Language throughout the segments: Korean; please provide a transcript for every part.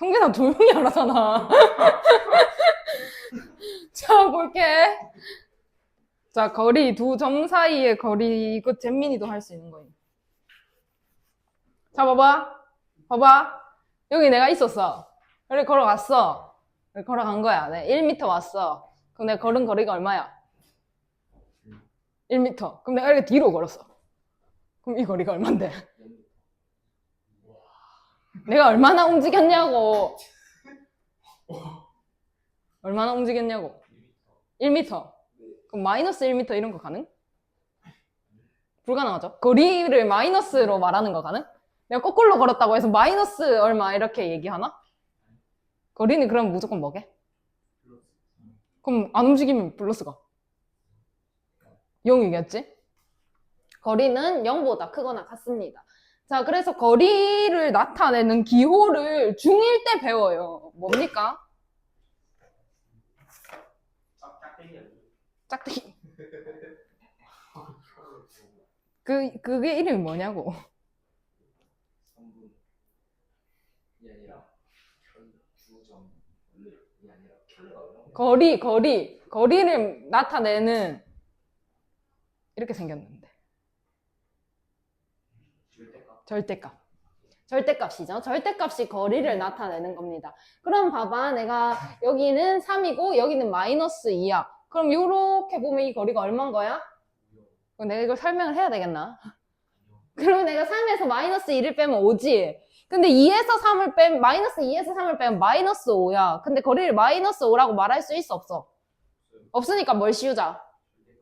성균아 조용히 하라잖아. 자, 볼게. 자, 거리, 두 점 사이의 거리, 이거 잼민이도 할 수 있는 거예요. 자, 봐봐. 봐봐. 여기 내가 있었어. 그래, 걸어갔어. 그래, 걸어간 거야. 네, 1m 왔어. 그럼 내가 걸은 거리가 얼마야? 1m. 그럼 내가 이렇게 뒤로 걸었어. 그럼 이 거리가 얼만데? 내가 얼마나 움직였냐고. 얼마나 움직였냐고. 1m. 그럼 마이너스 1m 이런 거 가능? 불가능하죠. 거리를 마이너스로 말하는 거 가능? 내가 거꾸로 걸었다고 해서 마이너스 얼마 이렇게 얘기하나? 거리는 그럼 무조건 뭐게? 그럼 안 움직이면 플러스가 0이겠지? 거리는 0보다 크거나 같습니다. 자, 그래서 거리를 나타내는 기호를 중1 때 배워요. 뭡니까? 짝대기. 그게 이름이 뭐냐고. 거리를 나타내는 이렇게 생겼는데. 절대값이죠. 절대값이 거리를 나타내는 겁니다. 그럼 봐봐. 내가 여기는 3이고 여기는 마이너스 2야. 그럼 이렇게 보면 이 거리가 얼마인 거야? 내가 이걸 설명을 해야 되겠나? 그러면 내가 3에서 마이너스 2를 빼면 5지. 근데 2에서 3을 빼면 마이너스 2에서 3을 빼면 마이너스 5야. 근데 거리를 마이너스 5라고 말할 수 있어 없어? 없으니까 뭘 씌우자?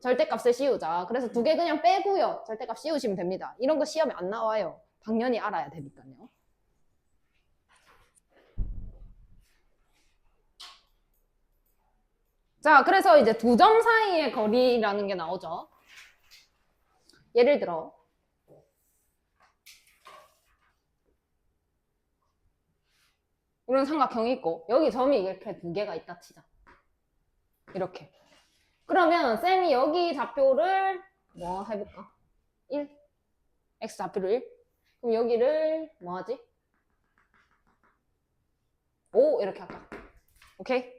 절대값을 씌우자. 그래서 두 개 그냥 빼고요. 절대값 씌우시면 됩니다. 이런 거 시험에 안 나와요. 당연히 알아야 되니까요. 자, 그래서 이제 두 점 사이의 거리라는 게 나오죠. 예를 들어 이런 삼각형이 있고 여기 점이 이렇게 두 개가 있다 치자. 이렇게. 그러면 쌤이 여기 좌표를 뭐 해볼까? 1. x 좌표를 1. 그럼 여기를 뭐 하지? 5 이렇게 할까? 오케이?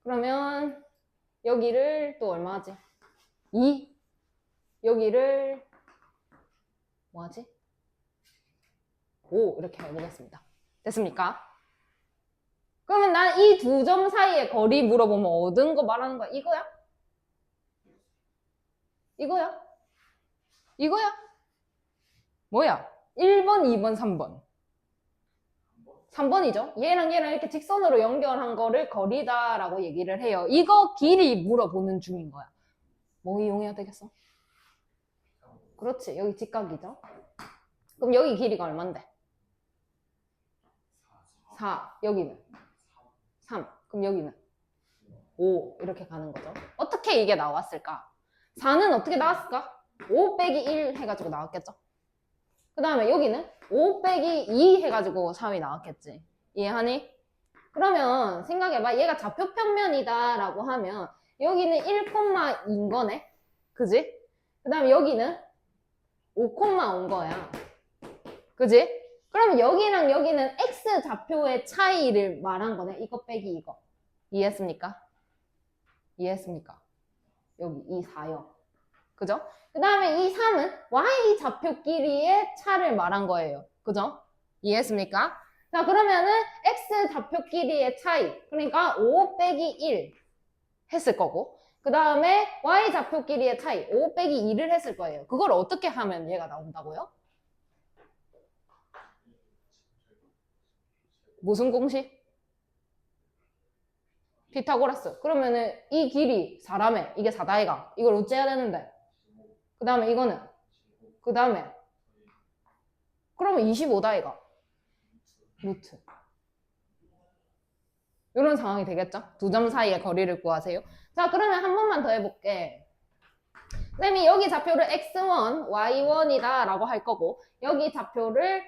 그러면 여기를 또 얼마 하지? 2. 여기를 뭐 하지? 5 이렇게 해보겠습니다. 됐습니까? 그러면 난 이 두 점 사이의 거리 물어보면 얻은 거 말하는 거야? 이거야? 이거야? 이거야? 뭐야? 1번, 2번, 3번. 3번이죠? 얘랑 얘랑 이렇게 직선으로 연결한 거를 거리다라고 얘기를 해요. 이거 길이 물어보는 중인 거야. 뭐 이용해야 되겠어? 그렇지. 여기 직각이죠? 그럼 여기 길이가 얼만데? 4. 여기는? 3. 그럼 여기는? 5. 이렇게 가는 거죠. 어떻게 이게 나왔을까? 4는 어떻게 나왔을까? 5 빼기 1 해가지고 나왔겠죠? 그 다음에 여기는 5 빼기 2 해가지고 3이 나왔겠지. 이해하니? 그러면 생각해봐. 얘가 좌표 평면이다 라고 하면 여기는 1,2인 거네. 그지? 그 다음에 여기는 5,5인 거야. 그지? 그럼 여기랑 여기는 x 좌표의 차이를 말한 거네. 이거 빼기 이거. 이해했습니까? 이해했습니까? 여기 이 4요. 그죠? 그 다음에 이 3은 y 좌표 길이의 차를 말한 거예요. 그죠? 이해했습니까? 자, 그러면은 x 좌표 길이의 차이. 그러니까 5 빼기 1 했을 거고. 그 다음에 y 좌표 길이의 차이. 5 빼기 2를 했을 거예요. 그걸 어떻게 하면 얘가 나온다고요? 무슨 공식? 피타고라스. 그러면은 이 길이 4라며. 이게 4다이가. 이걸 어째야 되는데? 그 다음에 이거는? 그 다음에? 그러면 25다이가. 루트. 이런 상황이 되겠죠? 두 점 사이의 거리를 구하세요. 자, 그러면 한 번만 더 해볼게. 쌤이 여기 좌표를 x1, y1이다 라고 할 거고 여기 좌표를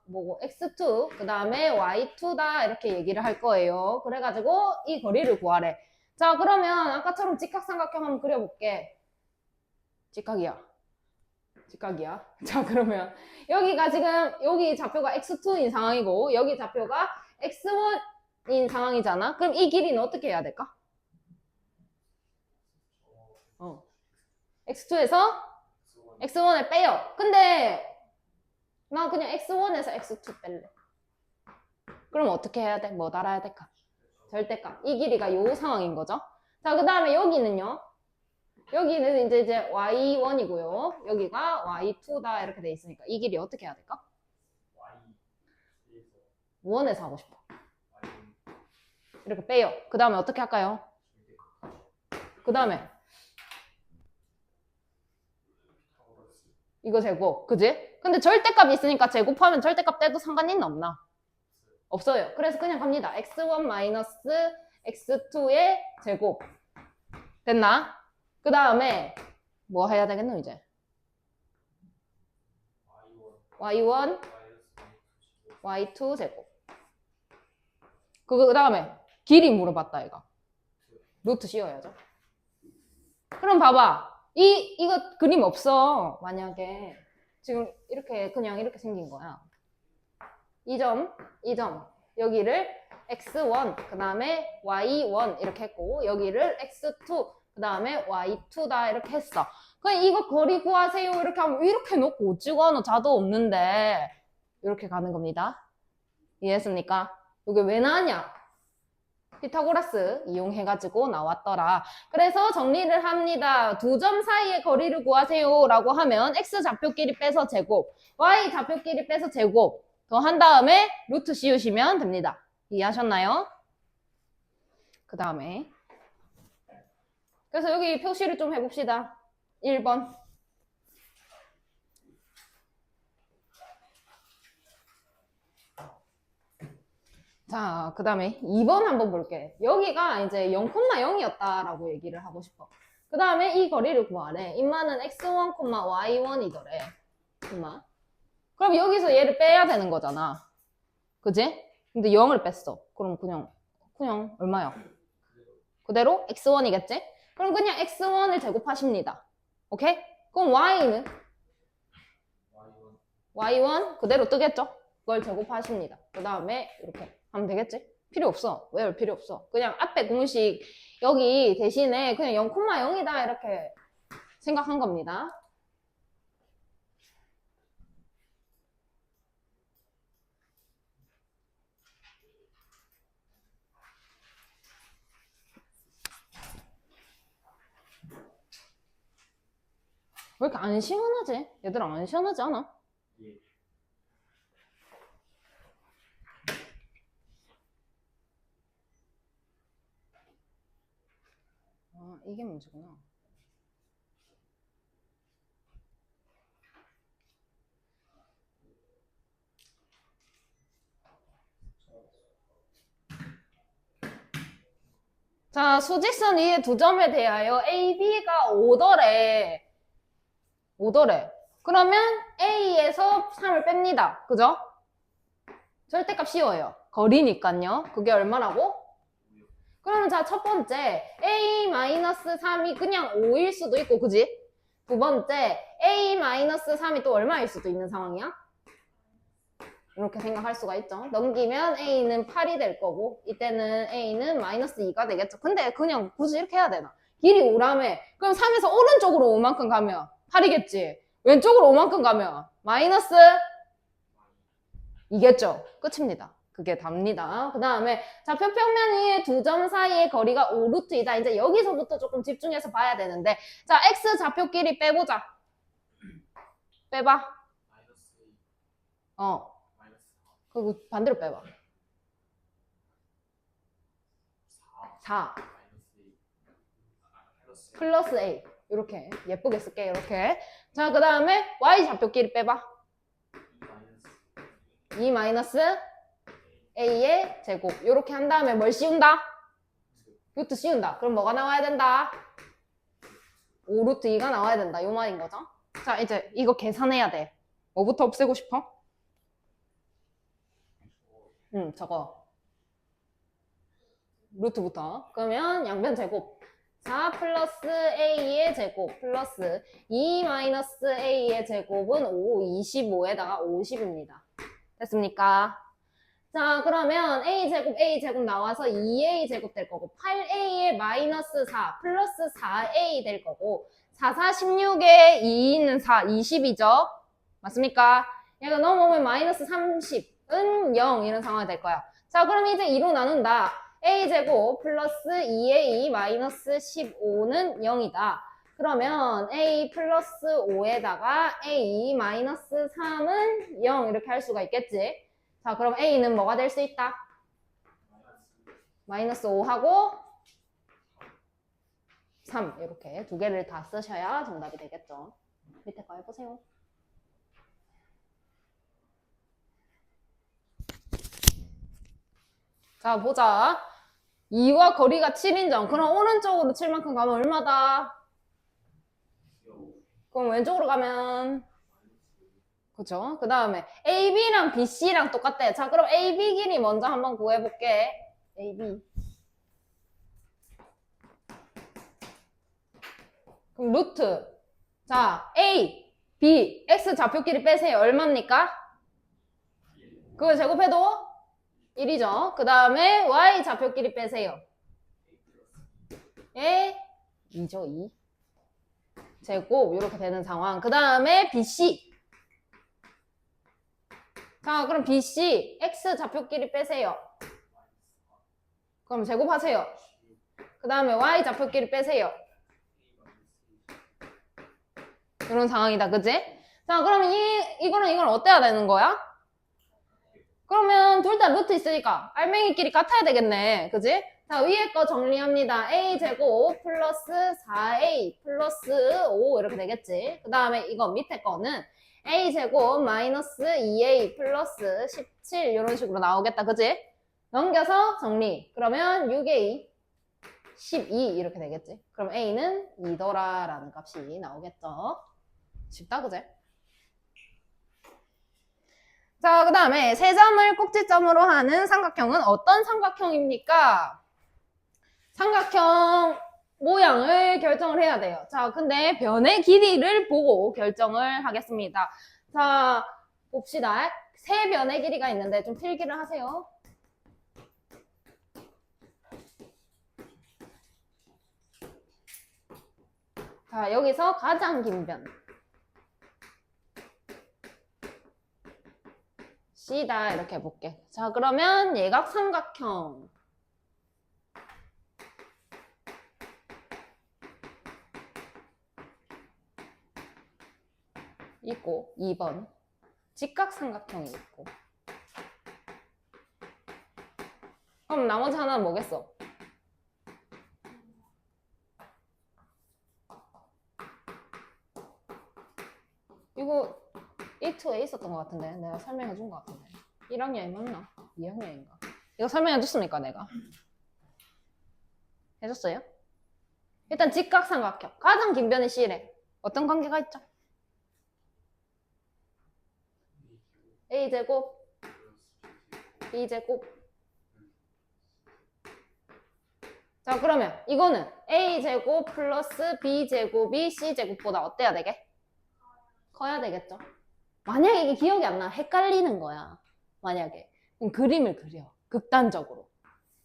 x2, 그 다음에 y2다 이렇게 얘기를 할 거예요. 그래가지고 이 거리를 구하래. 자, 그러면 아까처럼 직각삼각형 한번 그려볼게. 직각이야. 자, 그러면 여기가 지금 여기 좌표가 x2인 상황이고 여기 좌표가 x1인 상황이잖아. 그럼 이 길이는 어떻게 해야 될까? x2에서 x1을 빼요. 근데 나 그냥 x1에서 x2 뺄래. 그럼 어떻게 해야 돼? 뭐 달아야 될까? 절대값. 이 길이가 요 상황인 거죠. 자, 그 다음에 여기는요. 여기는 이제 y1이고요. 여기가 y2다 이렇게 돼 있으니까 이 길이 어떻게 해야 될까? 1에서 하고 싶어. 이렇게 빼요. 그 다음에 어떻게 할까요? 그 다음에 이거 제곱, 그지? 근데 절대값이 있으니까 제곱하면 절대값 떼도 상관이 있나 없나? 없어요. 그래서 그냥 갑니다. x1 마이너스 x2의 제곱. 됐나? 그 다음에 뭐 해야 되겠노 이제? y1, y2 제곱. 그 다음에 길이 물어봤다 이거. 루트 씌워야죠. 그럼 봐봐. 이거 그림 없어. 만약에 지금 이렇게 그냥 이렇게 생긴 거야. 이 점, 여기를 x1, 그 다음에 y1 이렇게 했고 여기를 x2, 그 다음에 y2다 이렇게 했어. 그냥 이거 거리 구하세요 이렇게 하면 이렇게 놓고 어찌구하노 자도 없는데 이렇게 가는 겁니다. 이해했습니까? 이게 왜 나왔냐? 피타고라스 이용해가지고 나왔더라. 그래서 정리를 합니다. 두 점 사이의 거리를 구하세요 라고 하면 x 좌표끼리 빼서 제곱, y 좌표끼리 빼서 제곱 더 한 다음에 루트 씌우시면 됩니다. 이해하셨나요? 그 다음에 그래서 여기 표시를 좀 해봅시다. 1번 자, 그 다음에 2번 한번 볼게. 여기가 이제 0,0이었다라고 얘기를 하고 싶어. 그 다음에 이 거리를 구하래. 임마는 x1, y1이더래. 임마. 그럼 여기서 얘를 빼야 되는 거잖아. 그지? 근데 0을 뺐어. 그럼 그냥 얼마야? 그대로 x1이겠지? 그럼 그냥 x1을 제곱하십니다. 오케이? 그럼 y는? y1 그대로 뜨겠죠? 그걸 제곱하십니다. 그 다음에 이렇게 하면 되겠지? 필요 없어. 외울 필요 없어. 그냥 앞에 공식 여기 대신에 그냥 0,0이다 이렇게 생각한 겁니다. 왜 이렇게 안 시원하지? 얘들아 안 시원하지 않아? 아, 이게 문제구나. 자, 수직선 위에 두 점에 대하여 A, B가 5더래. 그러면 A에서 3을 뺍니다. 그죠? 절대값 씌워요. 거리니까요. 그게 얼마라고? 그러면 자, 첫 번째 A-3이 그냥 5일 수도 있고, 그지? 두 번째 A-3이 또 얼마일 수도 있는 상황이야? 이렇게 생각할 수가 있죠. 넘기면 A는 8이 될 거고 이때는 A는 마이너스 2가 되겠죠. 근데 그냥 굳이 이렇게 해야 되나? 길이 5라며. 그럼 3에서 오른쪽으로 5만큼 가면 8이겠지. 왼쪽으로 5만큼 가면 마이너스 2겠죠. 끝입니다. 그게 답니다. 그 다음에 좌표 평면 위에 두 점 사이의 거리가 5루트이다. 이제 여기서부터 조금 집중해서 봐야 되는데 자, X 좌표끼리 빼보자. 빼봐. 그리고 반대로 빼봐. 4 플러스 A 이렇게 예쁘게 쓸게. 이렇게. 자, 그 다음에 Y 좌표끼리 빼봐. 2 마이너스 A의 제곱 이렇게 한 다음에 뭘 씌운다? 루트 씌운다. 그럼 뭐가 나와야 된다? 5루트 2가 나와야 된다. 요 말인 거죠. 자, 이제 이거 계산해야 돼. 뭐부터 없애고 싶어? 저거 루트부터. 그러면 양변 제곱 4 플러스 A의 제곱 플러스 2 마이너스 A의 제곱은 5, 25에다가 50입니다. 됐습니까? 자, 그러면 a제곱 나와서 2a제곱 될 거고 8a에 마이너스 4 플러스 4a 될 거고 4, 4, 16에 2는 4, 20이죠? 맞습니까? 얘가 넘어오면 마이너스 30은 0 이런 상황이 될 거야. 자, 그럼 이제 2로 나눈다. a제곱 플러스 2a 마이너스 15는 0이다. 그러면 a 플러스 5에다가 a 마이너스 3은 0 이렇게 할 수가 있겠지. 자, 그럼 a는 뭐가 될 수 있다? 마이너스 5하고 3 이렇게 두 개를 다 쓰셔야 정답이 되겠죠. 밑에 거 해보세요. 자, 보자. 2와 거리가 7인정. 그럼 오른쪽으로 7만큼 가면 얼마다? 그럼 왼쪽으로 가면 그죠? 그 다음에 AB랑 BC랑 똑같대. 자, 그럼 AB 길이 먼저 한번 구해볼게. AB. 그럼 루트. 자, A, B, X 좌표끼리 빼세요. 얼마입니까? 그거 제곱해도 1이죠. 그 다음에 Y 좌표끼리 빼세요. 예? 2죠, 2. 제곱, 이렇게 되는 상황. 그 다음에 BC. 자, 그럼 BC, X 좌표끼리 빼세요. 그럼 제곱하세요. 그 다음에 Y 좌표끼리 빼세요. 이런 상황이다, 그지? 자, 그러면 이거랑 이건 어때야 되는 거야? 그러면 둘 다 루트 있으니까 알맹이끼리 같아야 되겠네, 그지? 자, 위에 거 정리합니다. a제곱 플러스 4a 플러스 5 이렇게 되겠지. 그 다음에 이거 밑에 거는 a제곱 마이너스 2a 플러스 17 이런 식으로 나오겠다, 그지? 넘겨서 정리. 그러면 6a 12 이렇게 되겠지. 그럼 a는 2더라라는 값이 나오겠죠. 쉽다, 그지? 자, 그 다음에 세 점을 꼭지점으로 하는 삼각형은 어떤 삼각형입니까? 삼각형 모양을 결정을 해야 돼요. 자, 근데 변의 길이를 보고 결정을 하겠습니다. 자, 봅시다. 세 변의 길이가 있는데 좀 필기를 하세요. 자, 여기서 가장 긴 변. C다 이렇게 해볼게. 자, 그러면 예각삼각형 있고 2번 직각삼각형이 있고 그럼 나머지 하나는 뭐겠어? 이거 A2에 있었던 것 같은데 내가 설명해 준 것 같은데 1학년이 맞나? 2학년인가? 이거 설명해 줬습니까 내가? 해줬어요? 일단 직각삼각형 가장 긴 변이 C래. 어떤 관계가 있죠? A제곱 B제곱 자 그러면 이거는 A제곱 플러스 B제곱이 C제곱보다 어때야 되게? 커야 되겠죠? 만약에 이게 기억이 안 나 헷갈리는 거야 만약에 그럼 그림을 그려 극단적으로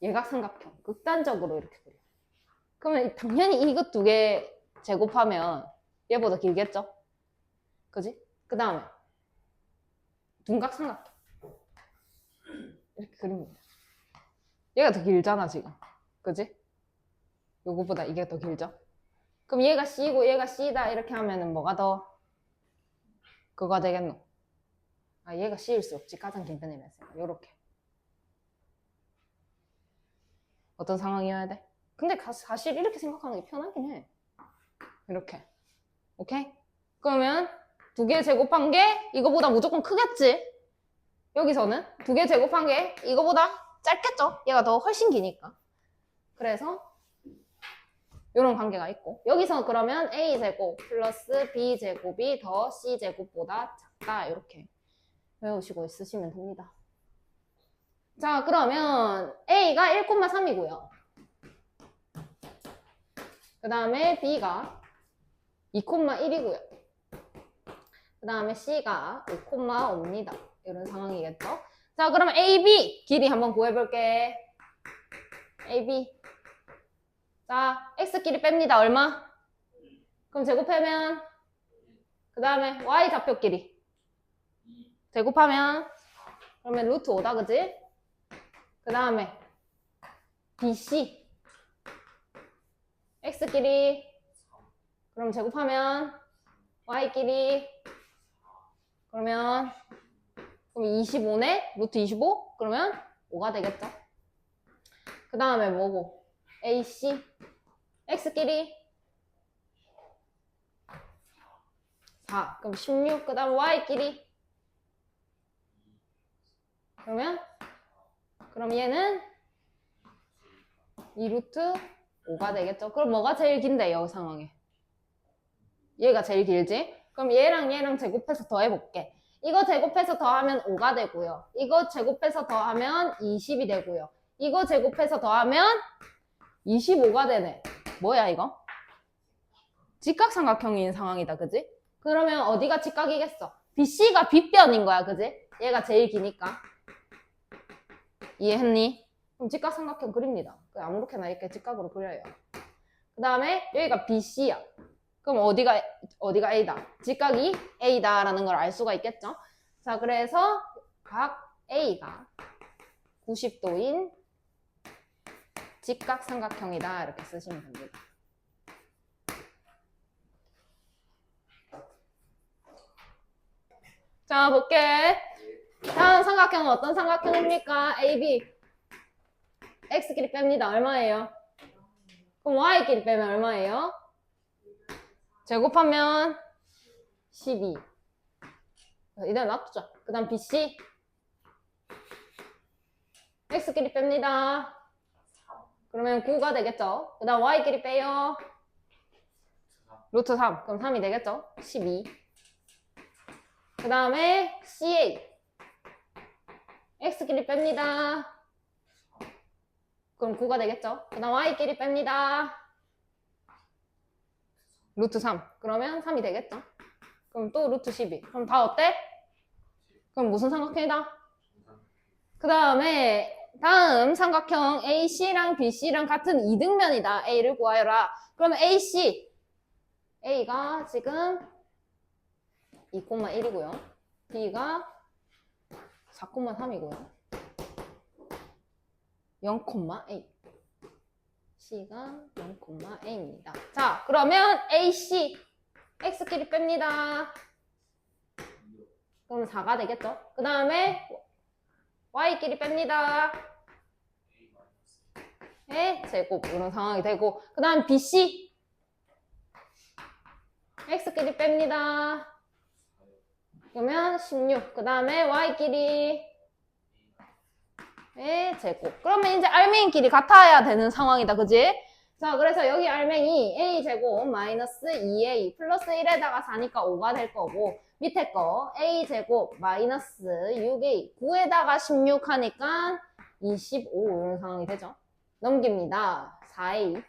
예각삼각형 극단적으로 이렇게 그려 그러면 당연히 이것 두 개 제곱하면 얘보다 길겠죠? 그지? 그 다음에 둔각삼각형 이렇게 그립니다 얘가 더 길잖아 지금 그지? 요거보다 이게 더 길죠? 그럼 얘가 C고 얘가 C다 이렇게 하면은 뭐가 더 그거가 되겠노? 아 얘가 C일 수 없지 가장 긴 편이랬으니까 요렇게 어떤 상황이어야 돼? 근데 사실 이렇게 생각하는 게 편하긴 해 이렇게 오케이? 그러면 두 개 제곱한 게 이거보다 무조건 크겠지? 여기서는 두 개 제곱한 게 이거보다 짧겠죠? 얘가 더 훨씬 기니까 그래서 이런 관계가 있고 여기서 그러면 A제곱 플러스 B제곱이 더 C제곱보다 작다 이렇게 외우시고 있으시면 됩니다. 자 그러면 A가 1,3이고요. 그 다음에 B가 2,1이고요. 그 다음에 C가 5,5입니다. 이런 상황이겠죠? 자, 그러면 AB 길이 한번 구해볼게. AB. 자, X 길이 뺍니다. 얼마? 그럼 제곱하면 그 다음에 Y 좌표 길이 제곱하면 그러면 루트 5다, 그지? 그 다음에 BC X 길이 그럼 제곱하면 Y 길이 그러면 25네? 루트 25? 그러면 5가 되겠죠? 그 다음에 뭐고? AC X 길이 4 그럼 16 그 다음 Y 길이 그럼 얘는 2 루트 5가 되겠죠? 그럼 뭐가 제일 긴데, 이 상황에? 얘가 제일 길지? 그럼 얘랑 제곱해서 더해볼게. 이거 제곱해서 더하면 5가 되고요. 이거 제곱해서 더하면 20이 되고요. 이거 제곱해서 더하면 25가 되네. 뭐야 이거? 직각삼각형인 상황이다, 그지? 그러면 어디가 직각이겠어? BC가 빗변인 거야, 그지? 얘가 제일 기니까. 이해했니? 그럼 직각삼각형 그립니다. 아무렇게나 이렇게 직각으로 그려요. 그 다음에 여기가 BC야. 그럼 어디가 A다? 직각이 A다라는 걸 알 수가 있겠죠? 자, 그래서 각 A가 90도인 직각삼각형이다. 이렇게 쓰시면 됩니다. 자, 볼게. 다음 삼각형은 어떤 삼각형입니까? AB. X끼리 뺍니다. 얼마예요? 그럼 Y끼리 빼면 얼마예요? 제곱하면 12. 이대로 놔두자. 그 다음 BC. X끼리 뺍니다. 그러면 9가 되겠죠? 그 다음 Y끼리 빼요. 루트 3. 그럼 3이 되겠죠? 12. 그 다음에 CA. X끼리 뺍니다. 그럼 9가 되겠죠? 그 다음 Y끼리 뺍니다. 루트 3. 그러면 3이 되겠죠? 그럼 또 루트 12. 그럼 다 어때? 그럼 무슨 삼각형이다? 그 다음에 다음 삼각형 AC랑 BC랑 같은 이등면이다. A를 구하여라. 그러면 AC. A가 지금 2,1이고요. B가 4,3이고요. 0,8. C가 0,a입니다. 자, 그러면 AC X끼리 뺍니다. 그럼 4가 되겠죠? 그 다음에 Y끼리 뺍니다. 의 제곱 이런 상황이 되고 그 다음 BC X끼리 뺍니다. 그러면 16. 그 다음에 Y끼리 의 제곱. 그러면 이제 알맹이끼리 같아야 되는 상황이다. 그지? 자, 그래서 여기 알맹이 A제곱 마이너스 2A 플러스 1에다가 4니까 5가 될 거고 밑에 거 A제곱 마이너스 6A 9에다가 16 하니까 25 이런 상황이 되죠. 넘깁니다. 4A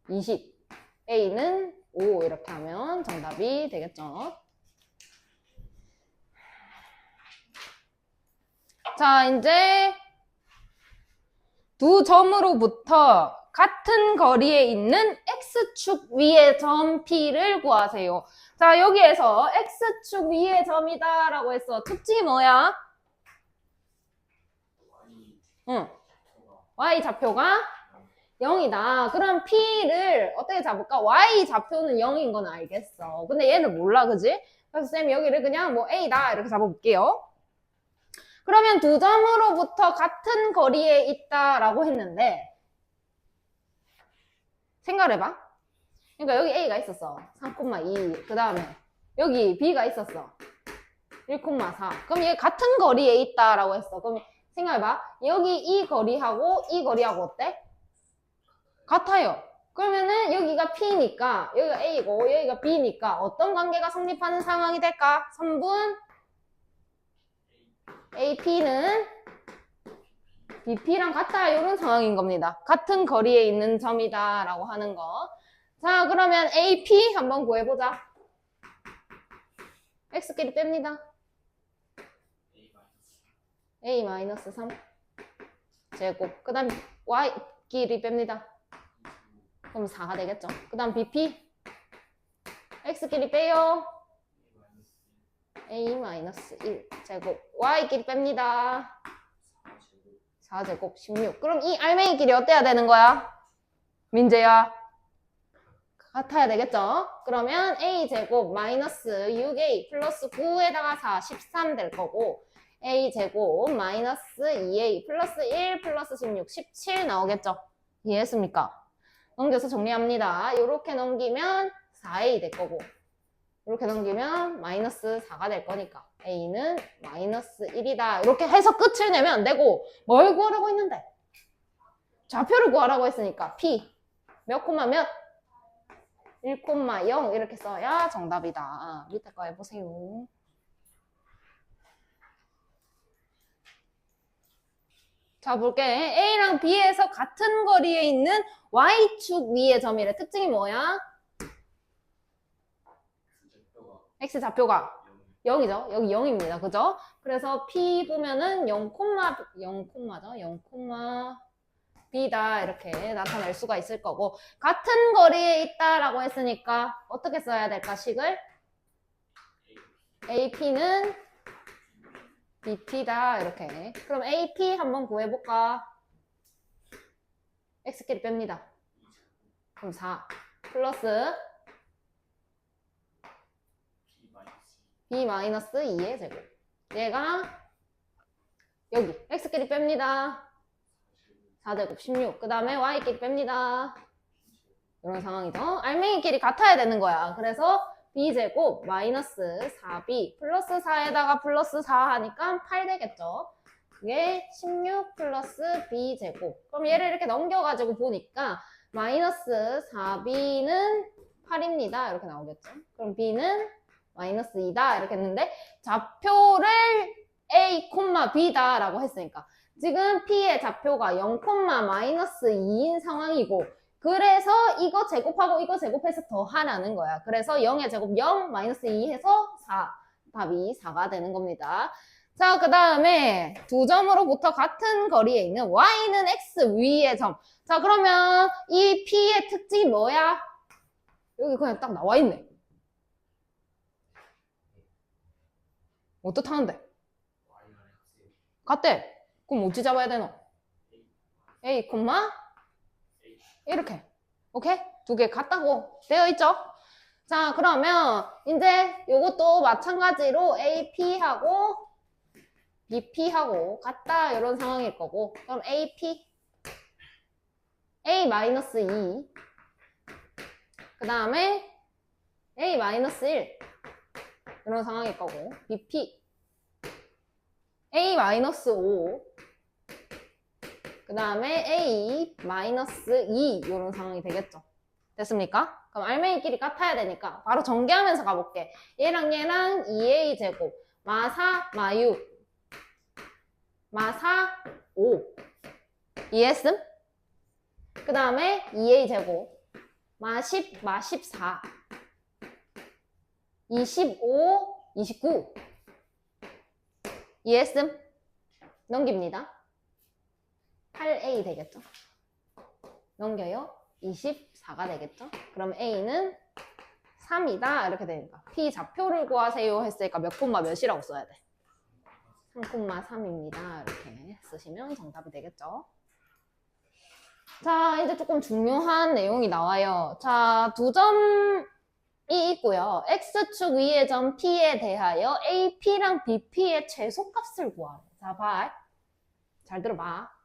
20 A는 5 이렇게 하면 정답이 되겠죠. 자, 이제 두 점으로부터 같은 거리에 있는 X축 위의 점 P를 구하세요. 자, 여기에서 X축 위의 점이다 라고 했어. 특징이 뭐야? Y좌표가 0이다. 그럼 P를 어떻게 잡을까? Y좌표는 0인 건 알겠어. 근데 얘는 몰라, 그지? 그래서 쌤 여기를 그냥 뭐 A다 이렇게 잡아볼게요. 그러면 두 점으로부터 같은 거리에 있다라고 했는데 생각을 해봐. 그러니까 여기 A가 있었어. 3,2. 그 다음에 여기 B가 있었어. 1,4. 그럼 얘 같은 거리에 있다라고 했어. 그럼 생각해봐. 여기 이 거리하고 이 거리하고 어때? 같아요. 그러면은 여기가 P니까 여기가 A고 여기가 B니까 어떤 관계가 성립하는 상황이 될까? 선분 AP는 BP랑 같다 이런 상황인 겁니다. 같은 거리에 있는 점이다 라고 하는 거. 자, 그러면 AP 한번 구해보자. X끼리 뺍니다. A-3 제곱. 그 다음 Y끼리 뺍니다. 그럼 4가 되겠죠. 그 다음 BP X끼리 빼요. A-1 제곱. Y끼리 뺍니다. 4제곱 16. 그럼 이 알맹이끼리 어때야 되는 거야? 민재야. 같아야 되겠죠? 그러면 A제곱 마이너스 6A 플러스 9에다가 4, 13 될 거고 A제곱 마이너스 2A 플러스 1 플러스 16, 17 나오겠죠? 이해했습니까? 넘겨서 정리합니다. 이렇게 넘기면 4A 될 거고 이렇게 넘기면 마이너스 4가 될 거니까 A는 마이너스 1이다. 이렇게 해서 끝을 내면 안 되고 뭘 구하라고 했는데? 좌표를 구하라고 했으니까 P 몇 콤마 몇? 1,0 이렇게 써야 정답이다. 밑에 거 해보세요. 자, 볼게. A랑 B에서 같은 거리에 있는 Y축 위의 점이래. 특징이 뭐야? X 좌표가 0이죠. 여기 0입니다. 그죠? 그래서 P 보면은 0,0죠. 0, B다 이렇게 나타낼 수가 있을 거고 같은 거리에 있다라고 했으니까 어떻게 써야 될까 식을? AP는 BP다 이렇게. 그럼 AP 한번 구해볼까? X끼리 뺍니다. 그럼 4 플러스 B-2의 제곱. 얘가 여기 X끼리 뺍니다. 4제곱 16. 그 다음에 Y끼리 뺍니다. 이런 상황이죠. 알맹이끼리 같아야 되는 거야. 그래서 B제곱 마이너스 4B 플러스 4에다가 플러스 4 하니까 8 되겠죠. 그게 16 플러스 B제곱. 그럼 얘를 이렇게 넘겨가지고 보니까 마이너스 4B는 8입니다. 이렇게 나오겠죠. 그럼 B는 마이너스 2다. 이렇게 했는데 좌표를 A, B다 라고 했으니까 지금 P의 좌표가 0, 마이너스 2인 상황이고 그래서 이거 제곱하고 이거 제곱해서 더하라는 거야. 그래서 0의 제곱 0, 마이너스 2 해서 4. 답이 4가 되는 겁니다. 자, 그 다음에 두 점으로부터 같은 거리에 있는 Y는 X 위의 점. 자, 그러면 이 P의 특징이 뭐야? 여기 그냥 딱 나와 있네. 어떻다는데? 같대. 그럼 어찌 잡아야 되노? A, 이렇게. 오케이? 두 개 같다고 되어 있죠? 자, 그러면 이제 요것도 마찬가지로 AP하고 BP하고 같다 이런 상황일 거고 그럼 AP A-2 그 다음에 A-1 이런 상황일 거고 BP A-5 그 다음에 A-2 이런 상황이 되겠죠. 됐습니까? 그럼 알맹이끼리 같아야 되니까 바로 전개하면서 가볼게. 얘랑 얘랑 2A 제곱 마4 마6 마4 5 이해했음? 그 다음에 2A 제곱 마10 마14 25 29 이해했음? 넘깁니다. 8A 되겠죠? 넘겨요. 24가 되겠죠? 그럼 A는 3이다 이렇게 되니까 P 좌표를 구하세요 했으니까 몇 콤마 몇이라고 써야 돼? 3,3입니다. 이렇게 쓰시면 정답이 되겠죠? 자, 이제 조금 중요한 내용이 나와요. 자, 두 점이 있고요. X축 위의 점 P에 대하여 AP랑 BP의 최소값을 구하래. 자, 봐. 잘 들어봐.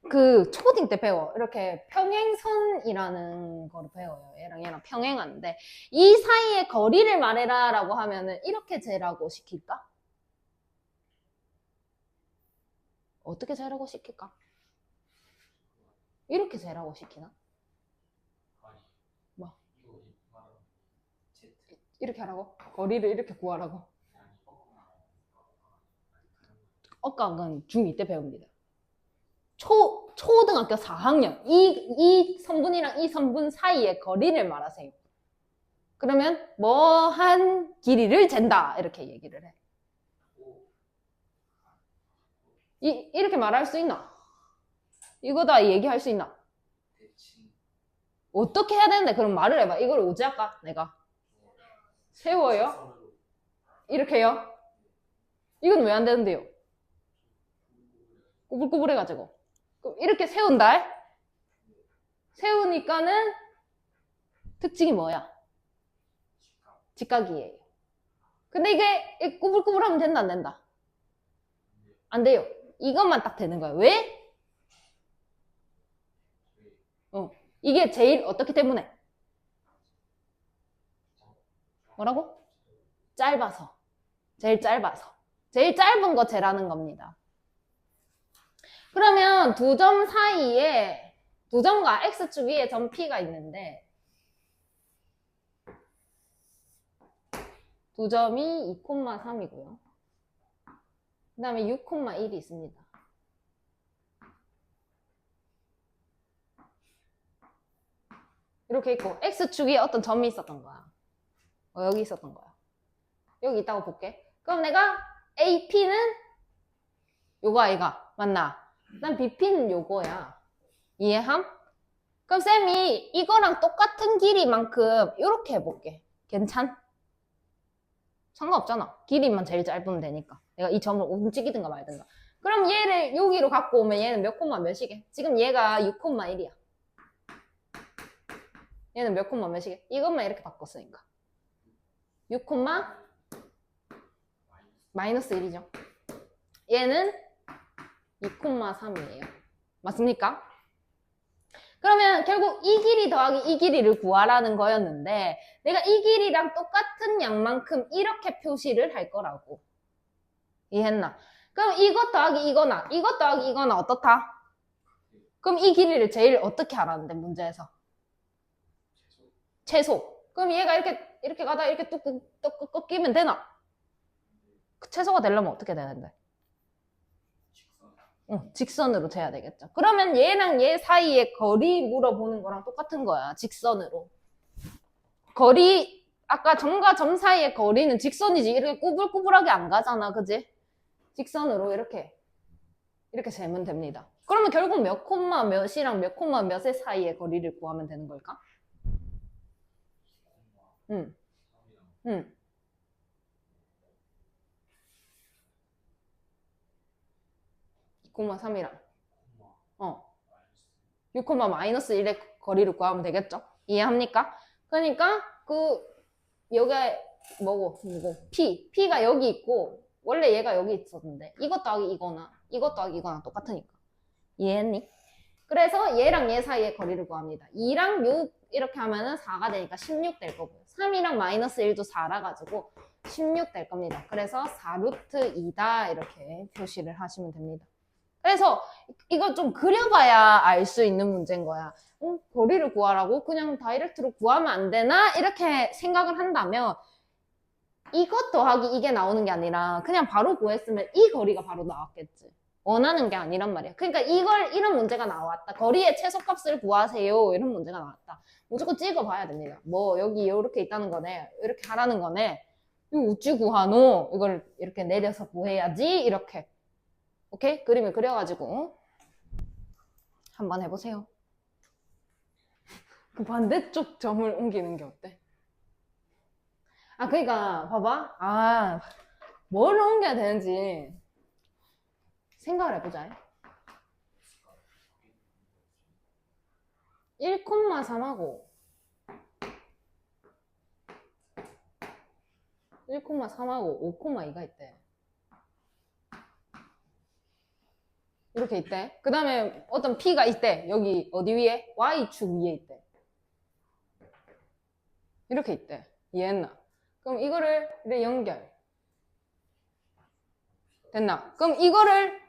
그 초딩 때 배워. 이렇게 평행선이라는 거를 배워요. 얘랑 얘랑 평행하는데 이 사이의 거리를 말해라 라고 하면은 이렇게 재라고 시킬까? 어떻게 재라고 시킬까? 이렇게 재라고 시키나? 뭐? 이렇게 하라고? 거리를 이렇게 구하라고? 억각은 중2 때 배웁니다. 초등학교 4학년 이 선분이랑 이 선분 사이의 거리를 말하세요. 그러면 뭐한 길이를 잰다 이렇게 얘기를 해. 이렇게 말할 수 있나? 이거 다 얘기할 수 있나? 어떻게 해야 되는데? 그럼 말을 해봐. 이걸 오지 할까? 내가 세워요? 이렇게요? 이건 왜 안 되는데요? 꾸불꾸불해가지고 이렇게 세운다. 세우니까는 특징이 뭐야? 직각이에요. 근데 이게 꾸불꾸불하면 된다 안 된다? 안 돼요. 이것만 딱 되는 거야. 왜? 이게 제일 어떻기 때문에? 뭐라고? 짧아서. 제일 짧아서. 제일 짧은 거 재라는 겁니다. 그러면 두 점 사이에 두 점과 x축 위에 점 P가 있는데 두 점이 2,3이고요. 그 다음에 6,1이 있습니다. 이렇게 있고 x축 위에 어떤 점이 있었던 거야. 여기 있었던 거야. 여기 있다고 볼게. 그럼 내가 AP는 요거 아이가 맞나? 난 BP는 요거야. 이해함? 그럼 쌤이 이거랑 똑같은 길이만큼 이렇게 해볼게. 괜찮? 상관없잖아. 길이만 제일 짧으면 되니까. 내가 이 점을 움직이든가 말든가. 그럼 얘를 여기로 갖고 오면 얘는 몇 콤마 몇이게? 지금 얘가 6,1이야. 얘는 몇 콤마 몇이게? 이것만 이렇게 바꿨으니까. 6, 마이너스 1이죠. 얘는 2,3이에요. 맞습니까? 그러면 결국 이 길이 더하기 이 길이를 구하라는 거였는데 내가 이 길이랑 똑같은 양만큼 이렇게 표시를 할 거라고. 이해했나? 그럼 이것 더하기 이거나 이것 더하기 이거나 어떻다? 그럼 이 길이를 제일 어떻게 하라는데 문제에서? 최소. 그럼 얘가 이렇게 가다 이렇게 뚝 꺾이면 되나? 최소가 되려면 어떻게 되는데? 직선으로 돼야 되겠죠. 그러면 얘랑 얘 사이의 거리 물어보는 거랑 똑같은 거야. 직선으로. 거리, 아까 점과 점 사이의 거리는 직선이지. 이렇게 꾸불꾸불하게 안 가잖아. 그지? 직선으로 이렇게 재면 됩니다. 그러면 결국 몇 콤마 몇이랑 몇 콤마 몇의 사이의 거리를 구하면 되는 걸까? 2,3이랑 6, 마이너스 1의 거리를 구하면 되겠죠? 이해합니까? 그러니까 여기 뭐고 P가 여기 있고 원래 얘가 여기 있었는데 이것 더하기 이거나 이것 더하기 이거나 똑같으니까. 이해했니? 그래서 얘랑 얘 사이의 거리를 구합니다. 2랑 6 이렇게 하면은 4가 되니까 16 될 거고요. 3이랑 마이너스 1도 4라 가지고 16 될 겁니다. 그래서 4루트 2다 이렇게 표시를 하시면 됩니다. 그래서 이거 좀 그려봐야 알 수 있는 문제인 거야. 거리를 구하라고? 그냥 다이렉트로 구하면 안 되나? 이렇게 생각을 한다면 이것 더하기 이게 나오는 게 아니라 그냥 바로 구했으면 이 거리가 바로 나왔겠지. 원하는 게 아니란 말이야. 그러니까 이런 문제가 나왔다. 거리의 최소값을 구하세요. 이런 문제가 나왔다. 무조건 찍어봐야 됩니다. 뭐 여기 이렇게 있다는 거네. 이렇게 하라는 거네. 이거 어찌 구하노? 이걸 이렇게 내려서 구해야지. 이렇게. 오케이? 그림을 그려가지고 한번 해보세요. 그 반대쪽 점을 옮기는 게 어때? 그러니까 봐봐. 뭘 옮겨야 되는지 생각을 해보자. 1,3하고 5,2가 있대. 이렇게 있대. 그 다음에 어떤 P가 있대. 여기 어디 위에? Y축 위에 있대. 이렇게 있대. 이해했나? 그럼 이거를 연결. 됐나? 그럼 이거를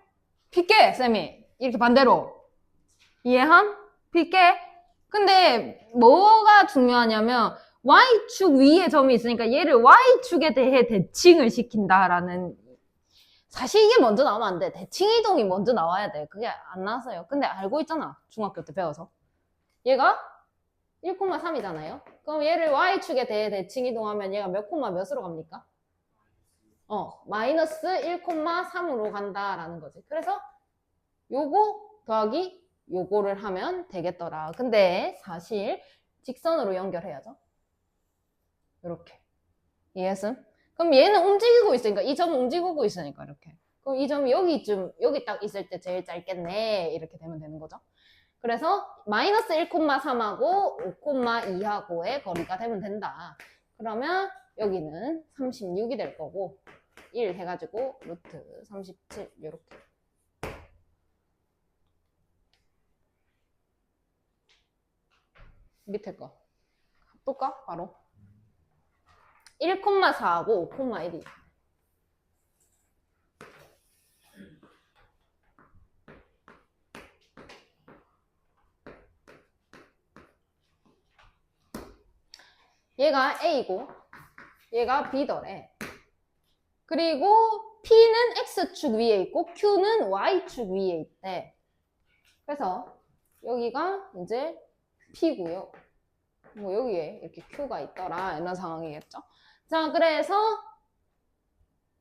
빗게, 쌤이. 이렇게 반대로. 이해함? 빗게? 근데 뭐가 중요하냐면 Y축 위에 점이 있으니까 얘를 Y축에 대해 대칭을 시킨다라는, 사실 이게 먼저 나오면 안 돼. 대칭이동이 먼저 나와야 돼. 그게 안 나왔어요. 근데 알고 있잖아. 중학교 때 배워서. 얘가 1,3이잖아요. 그럼 얘를 y축에 대해 대칭 이동하면 얘가 몇 콤마 몇으로 갑니까? 마이너스 1,3으로 간다라는 거지. 그래서 요거 더하기 요거를 하면 되겠더라. 근데 사실 직선으로 연결해야죠. 이렇게. 이해했음? 그럼 얘는 움직이고 있으니까, 이 점은 움직이고 있으니까 이렇게. 그럼 이 점이 여기쯤, 여기 딱 있을 때 제일 짧겠네. 이렇게 되면 되는 거죠. 그래서 마이너스 1,3하고 5,2하고의 거리가 되면 된다. 그러면 여기는 36이 될 거고 1 해가지고 루트 37 이렇게. 밑에 거 볼까? 바로 1,4하고 5,1이 얘가 A고 얘가 B더래. 그리고 P는 X축 위에 있고 Q는 Y축 위에 있대. 그래서 여기가 이제 P고요. 뭐 여기에 이렇게 Q가 있더라 이런 상황이겠죠. 자, 그래서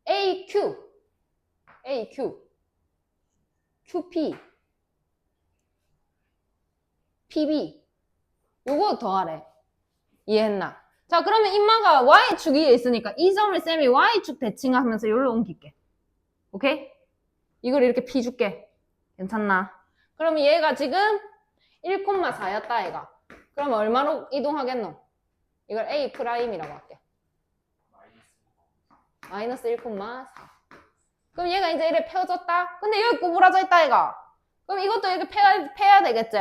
AQ, QP, PB 요거 더하래. 이해했나? 자, 그러면 인마가 Y축 위에 있으니까 이 점을 쌤이 Y축 대칭하면서 여기로 옮길게. 오케이? 이걸 이렇게 P 줄게. 괜찮나? 그러면 얘가 지금 1,4였다 얘가. 그러면 얼마로 이동하겠노? 이걸 A 프라임이라고 할게. 마이너스 1,4. 그럼 얘가 이제 이렇게 펴졌다? 근데 여기 구부러져 있다 얘가. 그럼 이것도 이렇게 펴야 되겠지?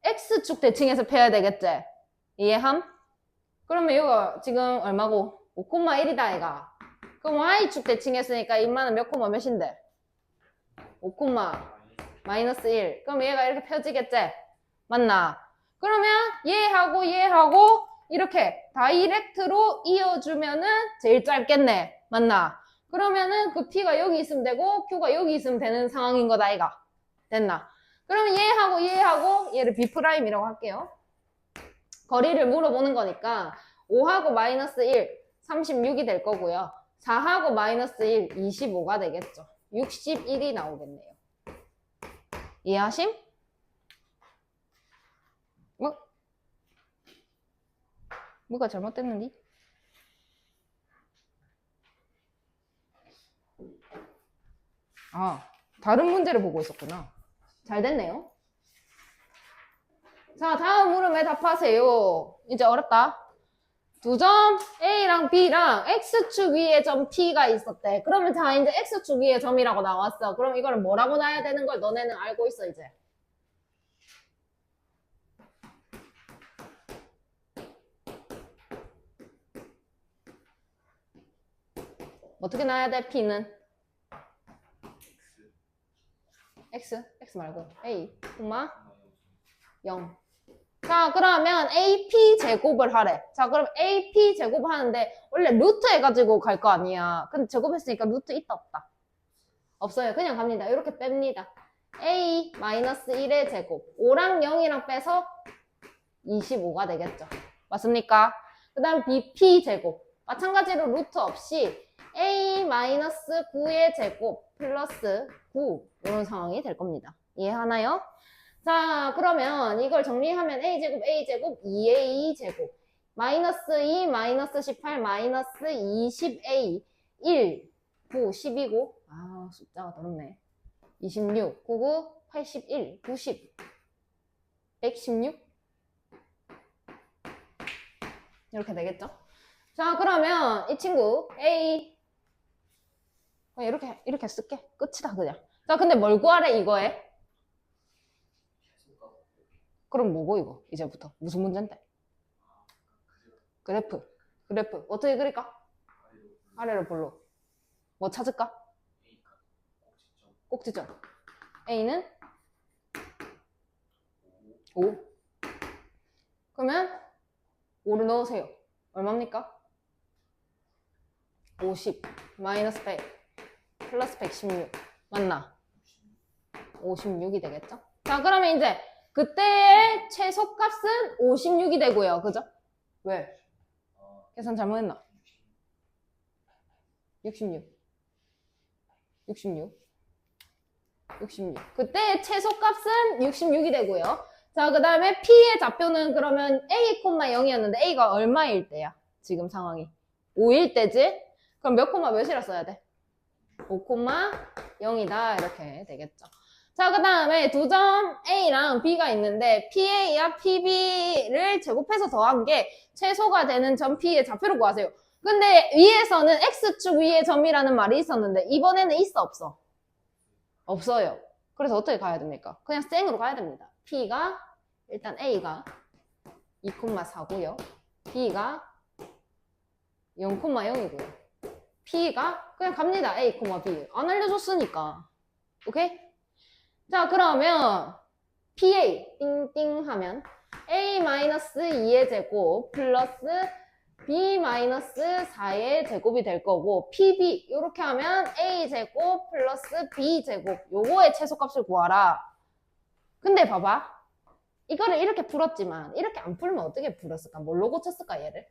X축 대칭해서 펴야 되겠지? 이해함? 그러면 이거 지금 얼마고? 5,1이다 얘가. 그럼 Y축 대칭했으니까 인마는 몇 콤마 몇인데? 5, 마이너스 1. 그럼 얘가 이렇게 펴지겠지? 맞나? 그러면 얘하고 이렇게 다이렉트로 이어주면은 제일 짧겠네. 맞나? 그러면은 그 P가 여기 있으면 되고 Q가 여기 있으면 되는 상황인 거다 아이가. 됐나? 그러면 얘하고 얘를 B'이라고 할게요. 거리를 물어보는 거니까 5하고 마이너스 1, 36이 될 거고요. 4하고 마이너스 1, 25가 되겠죠. 61이 나오겠네요. 이해하심? 뭐가 잘못됐는지? 아, 다른 문제를 보고 있었구나. 잘 됐네요. 자, 다음 물음에 답하세요. 이제 어렵다. 두 점 A랑 B랑 X축 위에 점 P가 있었대. 그러면 자, 이제 X축 위에 점이라고 나왔어. 그럼 이거를 뭐라고 놔야 되는 걸 너네는 알고 있어, 이제. 어떻게 놔야 돼, P는? X 말고 A, 0. 자, 그러면 AP 제곱을 하래. 자, 그럼 AP 제곱을 하는데 원래 루트 해가지고 갈 거 아니야. 근데 제곱했으니까 루트 있다 없다? 없어요. 그냥 갑니다. 이렇게 뺍니다. A 마이너스 1의 제곱. 5랑 0이랑 빼서 25가 되겠죠. 맞습니까? 그 다음 BP 제곱. 마찬가지로 루트 없이 A 마이너스 9의 제곱 플러스 9 이런 상황이 될 겁니다. 이해하나요? 자, 그러면 이걸 정리하면 A제곱 2A제곱 마이너스 2 마이너스 18 마이너스 20A 1 9 12고 아 숫자가 더럽네. 26 99 81 90 116 이렇게 되겠죠? 자, 그러면 이 친구 A 이렇게 쓸게. 끝이다 그냥. 자, 근데 뭘 구하래 이거에? 그럼 뭐고 이거 이제부터 무슨 문제인데? 그래프 어떻게 그릴까? 아래로 볼로 뭐 찾을까? 꼭지점 A는 5 그러면 5를 넣으세요. 얼마입니까? 50 마이너스 100 플러스 116 맞나? 56이 되겠죠? 자, 그러면 이제 그때의 최소값은 56이 되고요. 그죠? 왜? 계산 잘못했나? 66. 66. 66. 그때의 최소값은 66이 되고요. 자, 그 다음에 P의 좌표는 그러면 A, 0이었는데 A가 얼마일 때야? 지금 상황이. 5일 때지? 그럼 몇 콤마 몇이라 써야 돼? 5, 0이다. 이렇게 되겠죠. 자, 그 다음에 두 점 A랑 B가 있는데 PA와 PB를 제곱해서 더한 게 최소가 되는 점 P의 좌표를 구하세요. 근데 위에서는 X축 위의 점이라는 말이 있었는데 이번에는 있어 없어? 없어요. 그래서 어떻게 가야 됩니까? 그냥 생으로 가야 됩니다. P가 일단 A가 2,4고요. B가 0,0이고요. P가 그냥 갑니다. A, B. 안 알려줬으니까. 오케이? 자, 그러면 PA 띵띵 하면 A-2의 제곱 플러스 B-4의 제곱이 될 거고 PB 이렇게 하면 A 제곱 플러스 B 제곱 요거의 최소값을 구하라. 근데 봐봐. 이거를 이렇게 풀었지만 이렇게 안 풀면 어떻게 풀었을까? 뭘로 고쳤을까 얘를?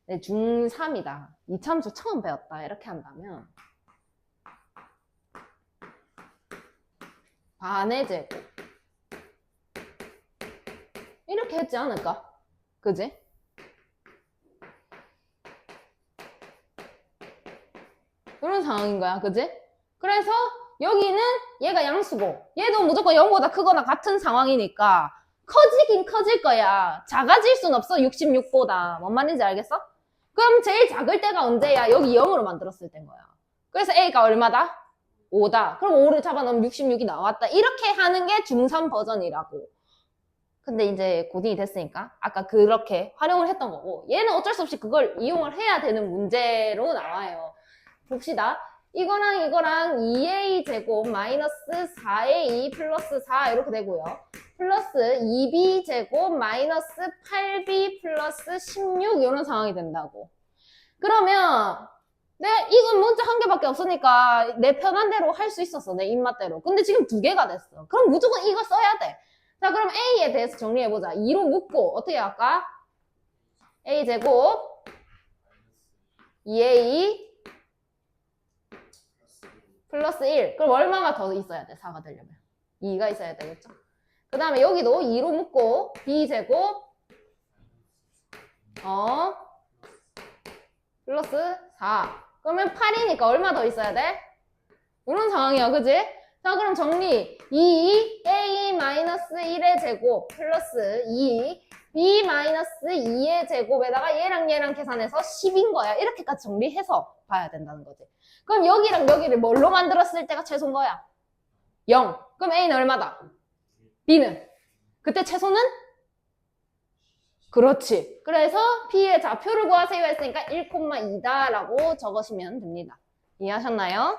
네, 중3이다. 이참수 처음 배웠다. 이렇게 한다면 반의 제곱 이렇게 했지 않을까? 그지? 이런 상황인 거야. 그지? 그래서 여기는 얘가 양수고 얘도 무조건 0보다 크거나 같은 상황이니까 커지긴 커질 거야. 작아질 순 없어. 66보다. 뭔 말인지 알겠어? 그럼 제일 작을 때가 언제야? 여기 0으로 만들었을 때인 거야. 그래서 A가 얼마다? 5다. 그럼 5를 잡아놓으면 66이 나왔다. 이렇게 하는 게 중3 버전이라고. 근데 이제 고딩이 됐으니까 아까 그렇게 활용을 했던 거고 얘는 어쩔 수 없이 그걸 이용을 해야 되는 문제로 나와요. 봅시다. 이거랑 이거랑 2a 제곱 마이너스 4a 2 플러스 4 이렇게 되고요. 플러스 2b 제곱 마이너스 8b 플러스 16 이런 상황이 된다고. 그러면 이건 문자 한 개밖에 없으니까 내 편한 대로 할 수 있었어. 내 입맛대로. 근데 지금 두 개가 됐어. 그럼 무조건 이거 써야 돼. 자, 그럼 A에 대해서 정리해보자. 2로 묶고 어떻게 할까? A 제곱 2A 플러스 1. 그럼 얼마가 더 있어야 돼? 4가 되려면. 2가 있어야 되겠죠? 그 다음에 여기도 2로 묶고 B 제곱 플러스 4. 그러면 8이니까 얼마 더 있어야 돼? 이런 상황이야. 그지? 자, 그럼 정리. 2a-1의 제곱 플러스 2b-2의 제곱에다가 얘랑 얘랑 계산해서 10인 거야. 이렇게까지 정리해서 봐야 된다는 거지. 그럼 여기랑 여기를 뭘로 만들었을 때가 최소인 거야? 0. 그럼 a는 얼마다? b는? 그때 최소는? 그렇지. 그래서 P의 좌표를 구하세요 했으니까 1,2다 라고 적으시면 됩니다. 이해하셨나요?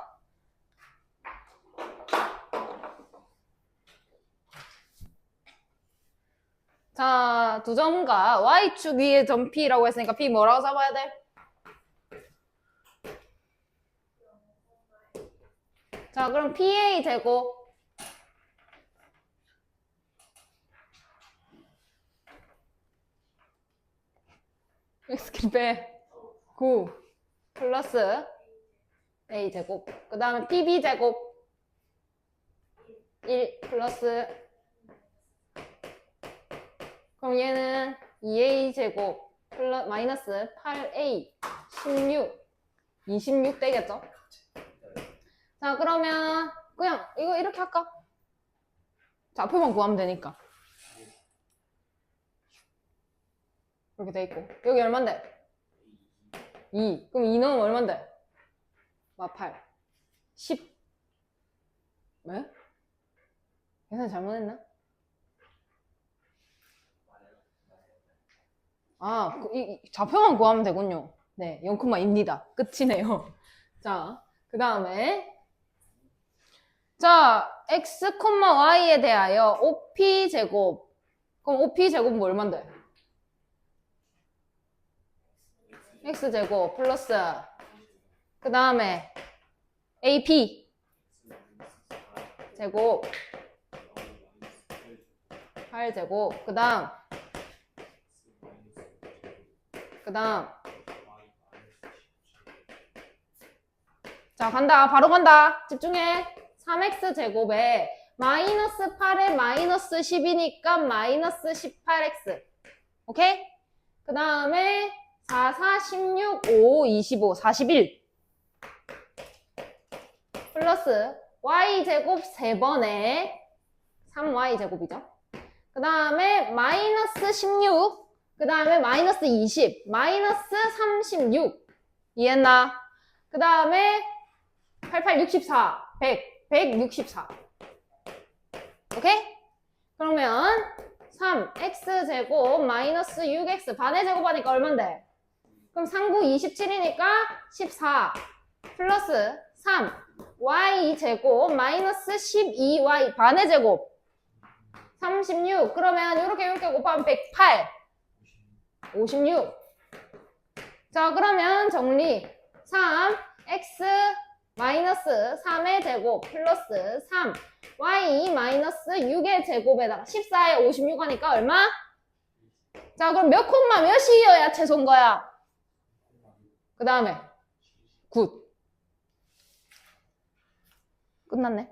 자, 두 점과 Y축 위에 점 P라고 했으니까 P 뭐라고 잡아야 돼? 자, 그럼 PA 제곱 X키페 9 플러스 A 제곱 그 다음에 PB 제곱 1 플러스 그럼 얘는 2A 제곱 플러스 마이너스 8A 16 26 되겠죠? 자, 그러면 그냥 이거 이렇게 할까? 좌표만 구하면 되니까 이렇게 돼 있고 여기 얼만데? 2 그럼 2 넣으면 얼만데? 8 10 왜? 계산 잘못했나? 아, 좌표만 구하면 되군요. 네, 0,2입니다. 끝이네요. 자, 그 다음에 자, x, y에 대하여 OP제곱 그럼 OP제곱은 뭐 얼만데? x제곱 플러스 그 다음에 AP 제곱 8제곱. 그 다음. 자, 간다. 바로 간다. 집중해. 3x 제곱에 마이너스 8에 마이너스 10이니까 마이너스 18x. 오케이? 그 다음에 4, 4, 16, 5, 25, 41. 플러스 y제곱 3번에 3y제곱이죠. 그 다음에 마이너스 16. 그 다음에 마이너스 20. 마이너스 36. 이해했나? 그 다음에 88, 64. 100. 164. 오케이? 그러면 3x제곱 마이너스 6x 반의 제곱하니까 얼만데? 그럼 3, 9, 27이니까 14 플러스 3 y제곱 마이너스 12y 반의 제곱 36. 그러면 이렇게 곱하면 108 56. 자, 그러면 정리. 3x 마이너스 3의 제곱 플러스 3 y 마이너스 6의 제곱에다가 14에 56 하니까 얼마? 자, 그럼 몇 콤마 몇이어야 최소인 거야? 그 다음에 굿. 끝났네.